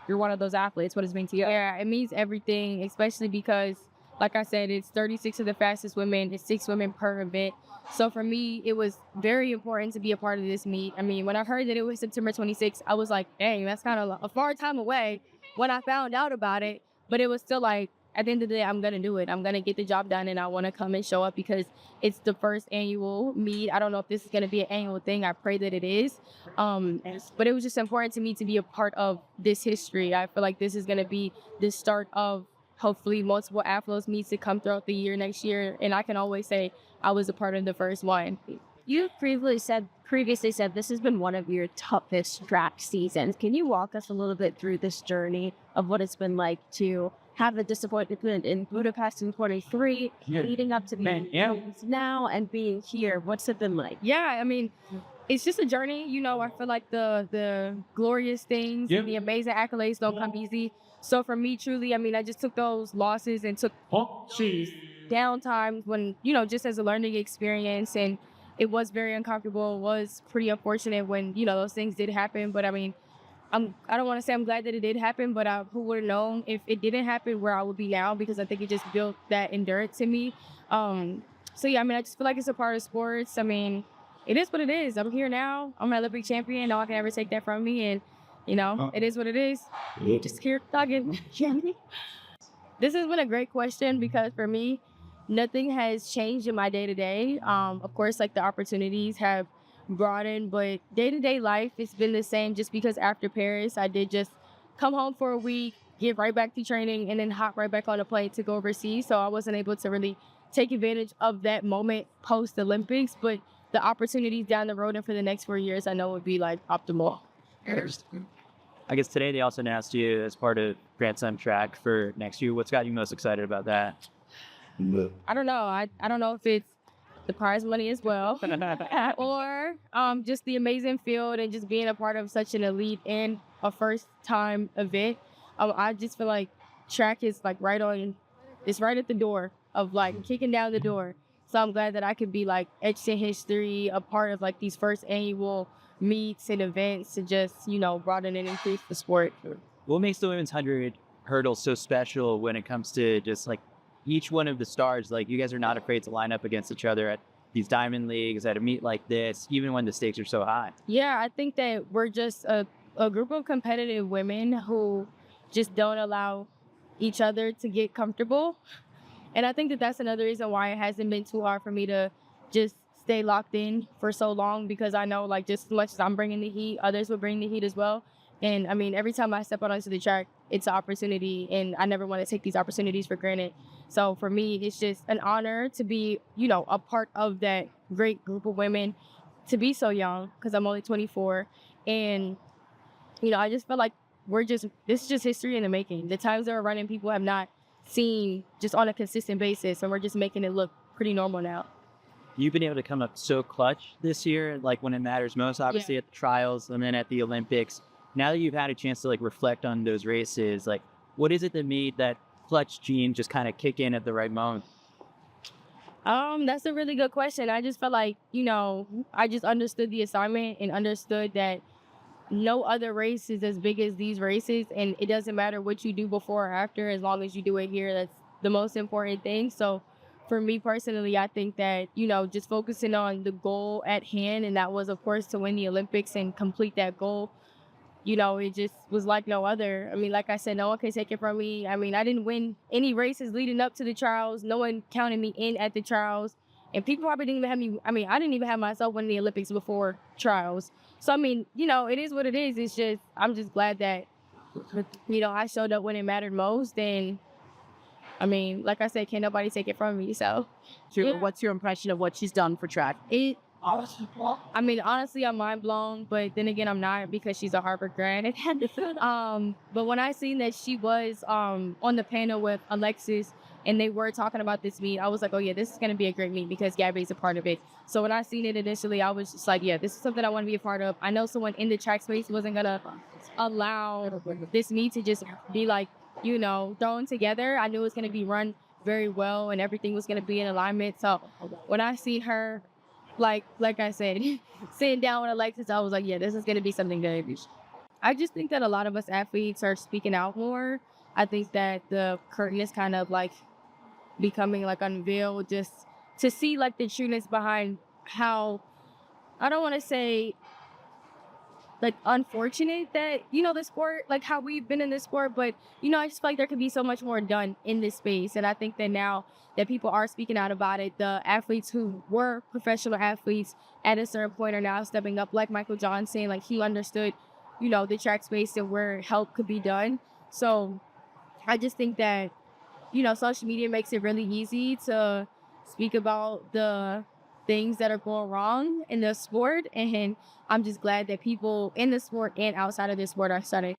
you're one of those athletes. What does it mean to you? Yeah, it means everything, especially because, like I said, it's 36 of the fastest women. It's 6 women per event. So for me, it was very important to be a part of this meet. I mean, when I heard that it was September 26th, I was like, dang, that's kind of a far time away when I found out about it. But it was still like, at the end of the day, I'm going to do it. I'm going to get the job done, and I want to come and show up because it's the first annual meet. I don't know if this is going to be an annual thing. I pray that it is. But it was just important to me to be a part of this history. I feel like this is going to be the start of hopefully multiple Athlos meets to come throughout the year next year. And I can always say I was a part of the first one. You previously said this has been one of your toughest track seasons. Can you walk us a little bit through this journey of what it's been like to have the disappointment in Budapest in 23, leading up to the now and being here? What's it been like? Yeah, I mean, it's just a journey. You know, I feel like the glorious things and the amazing accolades don't come easy. So for me, truly, I mean, I just took those losses and took down times when, you know, just as a learning experience. And it was very uncomfortable. It was pretty unfortunate when, you know, those things did happen. But I mean, I don't want to say I'm glad that it did happen, but who would have known if it didn't happen where I would be now, because I think it just built that endurance in me. So yeah, I mean, I just feel like it's a part of sports. I mean, it is what it is. I'm here now. I'm an Olympic champion. No one can ever take that from me. And, you know, it is what it is. Just here talking. This has been a great question because for me, nothing has changed in my day-to-day. Of course, like the opportunities have broadened, but day-to-day life, it's been the same just because after Paris, I did just come home for a week, get right back to training, and then hop right back on a plane to go overseas. So I wasn't able to really take advantage of that moment post-Olympics, but the opportunities down the road and for the next 4 years, I know would be like optimal. I guess today they also announced you as part of Grand Slam track for next year. What's got you most excited about that? I don't know. I don't know if it's the prize money as well or just the amazing field and just being a part of such an elite and a first time event. I just feel like track is like it's right at the door of like kicking down the door. So I'm glad that I could be like etched in history, a part of like these first annual meets and events to just, you know, broaden and increase the sport. What makes the women's 100 hurdle so special when it comes to just like each one of the stars? Like, you guys are not afraid to line up against each other at these diamond leagues, at a meet like this, even when the stakes are so high. Yeah, I think that we're just a group of competitive women who just don't allow each other to get comfortable. And I think that that's another reason why it hasn't been too hard for me to just stay locked in for so long, because I know like just as much as I'm bringing the heat, others will bring the heat as well. And I mean, every time I step out onto the track, it's an opportunity, and I never want to take these opportunities for granted. So for me, it's just an honor to be, you know, a part of that great group of women, to be so young, because I'm only 24. And, you know, I just feel like this is just history in the making. The times that we're running, people have not seen just on a consistent basis, and we're just making it look pretty normal now. You've been able to come up so clutch this year, like when it matters most, obviously at the trials and then at the Olympics. Now that you've had a chance to like reflect on those races, like what is it that made that clutch gene just kind of kick in at the right moment? That's a really good question. I just felt like, you know, I just understood the assignment and understood that no other race is as big as these races, and it doesn't matter what you do before or after, as long as you do it here. That's the most important thing. So for me personally, I think that, you know, just focusing on the goal at hand, and that was, of course, to win the Olympics and complete that goal. You know, it just was like no other. I mean, like I said, no one can take it from me. I mean, I didn't win any races leading up to the trials. No one counted me in at the trials. And people probably didn't even have me. I mean, I didn't even have myself winning the Olympics before trials. So, I mean, you know, it is what it is. It's just, I'm just glad that, you know, I showed up when it mattered most. And, I mean, like I said, can't nobody take it from me. So, What's your impression of what she's done for track? I mean, honestly, I'm mind blown, but then again, I'm not, because she's a Harvard grad. But when I seen that she was on the panel with Alexis and they were talking about this meet, I was like, oh yeah, this is going to be a great meet because Gabby's a part of it. So when I seen it initially, I was just like, yeah, this is something I want to be a part of. I know someone in the track space wasn't going to allow this meet to just be like, you know, thrown together. I knew it was going to be run very well and everything was going to be in alignment. So when I see her, like I said, sitting down with Alexis, I was like, yeah, this is going to be something good. I just think that a lot of us athletes are speaking out more. I think that the curtain is kind of like becoming like unveiled just to see like the trueness behind how, I don't want to say like unfortunate that, you know, the sport, like how we've been in this sport, but you know, I just feel like there could be so much more done in this space. And I think that now that people are speaking out about it, the athletes who were professional athletes at a certain point are now stepping up, like Michael Johnson, like he understood, you know, the track space and where help could be done. So I just think that, you know, social media makes it really easy to speak about the things that are going wrong in the sport. And I'm just glad that people in the sport and outside of the sport are starting